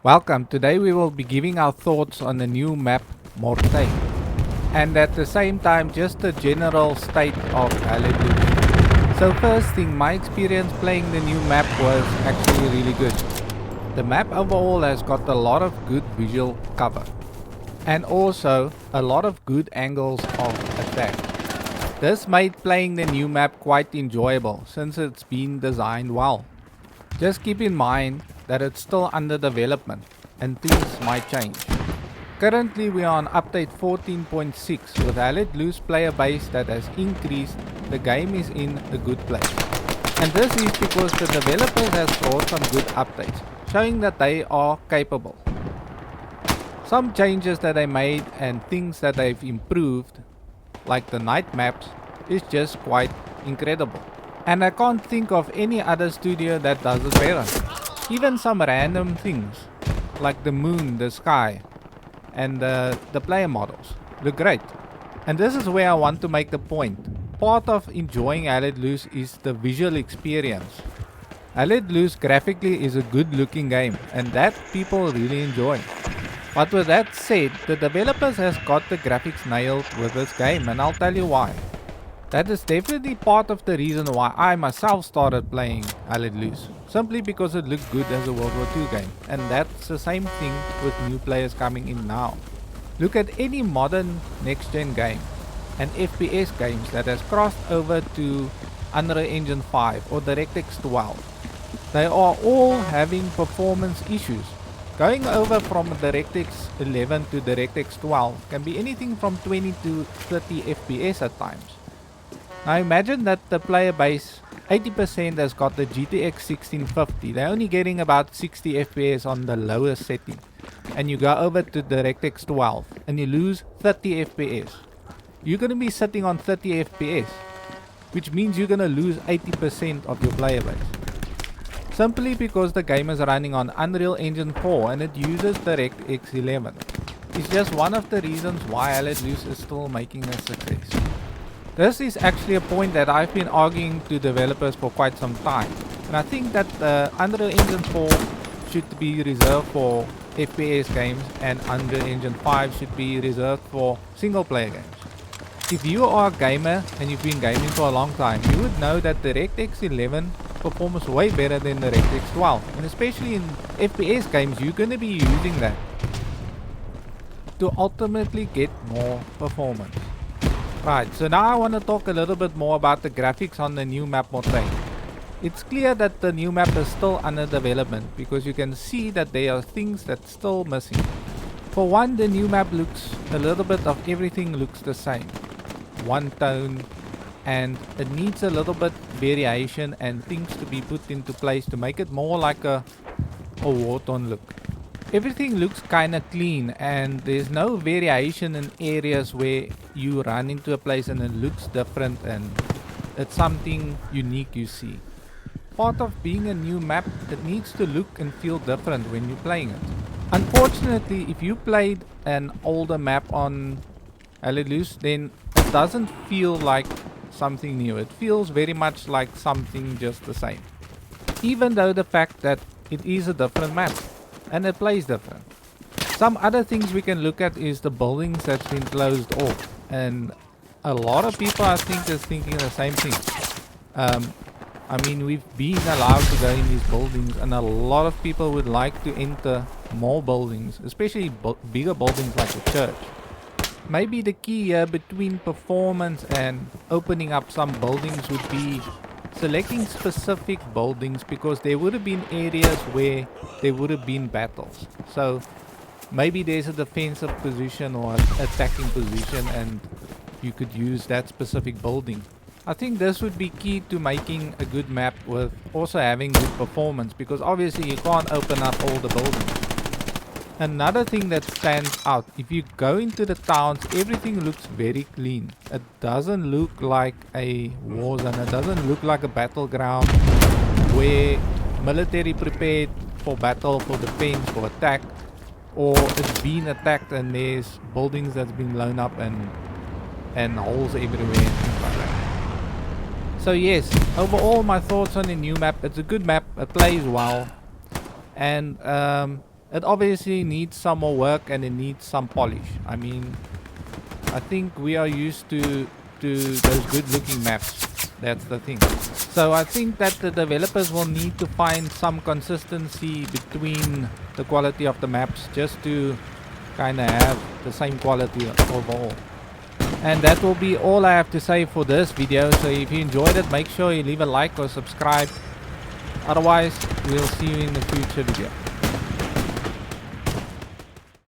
Welcome. Today we will be giving our thoughts on the new map Mortain, and at the same time just the general state of Hallelujah. So first thing, my experience playing the new map was actually really good. The map overall has got a lot of good visual cover and also a lot of good angles of attack. This made playing the new map quite enjoyable since it's been designed well. Just keep in mind that it's still under development and things might change. Currently we are on update 14.6 with a loose player base that has increased. The game is in a good place. And this is because the developers has brought some good updates, showing that they are capable. Some changes that they made and things that they've improved, like the night maps, is just quite incredible. And I can't think of any other studio that does it better. Even some random things, like the moon, the sky, and the player models, look great. And this is where I want to make the point. Part of enjoying Allied Loose is the visual experience. Allied Loose graphically is a good looking game, and that people really enjoy. But with that said, the developers has got the graphics nailed with this game, and I'll tell you why. That is definitely part of the reason why I myself started playing Allied Loose, simply because it looked good as a World War II game, and that's the same thing with new players coming in now. Look at any modern next-gen game and FPS games that has crossed over to Unreal Engine 5 or DirectX 12. They are all having performance issues. Going over from DirectX 11 to DirectX 12 can be anything from 20 to 30 FPS at times. Now imagine that the player base 80% has got the GTX 1650. They're only getting about 60 FPS on the lowest setting. And you go over to DirectX 12 and you lose 30 FPS. You're going to be sitting on 30 FPS, which means you're going to lose 80% of your player base. Simply because the game is running on Unreal Engine 4 and it uses DirectX 11. It's just one of the reasons why Allied Loose is still making a success. This is actually a point that I've been arguing to developers for quite some time, and I think that Unreal Engine 4 should be reserved for FPS games and Unreal Engine 5 should be reserved for single player games. If you are a gamer and you've been gaming for a long time, you would know that DirectX 11 performs way better than DirectX 12, and especially in FPS games you're going to be using that to ultimately get more performance. Right, so now I want to talk a little bit more about the graphics on the new map Mortain. It's clear that the new map is still under development because you can see that there are things that's still missing. For one, the new map looks a little bit of everything looks the same. One tone, and it needs a little bit variation and things to be put into place to make it more like a war-torn look. Everything looks kinda clean and there's no variation in areas where you run into a place and it looks different and it's something unique you see. Part of being a new map, it needs to look and feel different when you're playing it. Unfortunately, if you played an older map on Allied Loose, then it doesn't feel like something new. It feels very much like something just the same. Even though the fact that it is a different map. And it plays different. Some other things we can look at is the buildings that's been closed off. And a lot of people I think is thinking the same thing. I mean, we've been allowed to go in these buildings and a lot of people would like to enter more buildings, especially bigger buildings like a church. Maybe the key here between performance and opening up some buildings would be selecting specific buildings, because there would have been areas where there would have been battles. So maybe there's a defensive position or an attacking position and you could use that specific building. I think this would be key to making a good map with also having good performance, because obviously you can't open up all the buildings. Another thing that stands out, if you go into the towns, everything looks very clean. It doesn't look like a war zone, it doesn't look like a battleground where military prepared for battle, for defense, for attack, or it's been attacked and there's buildings that's been blown up and holes everywhere and things like that. So yes, overall my thoughts on the new map, it's a good map, it plays well, and it obviously needs some more work and it needs some polish. I mean, I think we are used to those good looking maps. That's the thing. So I think that the developers will need to find some consistency between the quality of the maps just to kind of have the same quality overall. And that will be all I have to say for this video. So if you enjoyed it, make sure you leave a like or subscribe. Otherwise, we'll see you in the future video.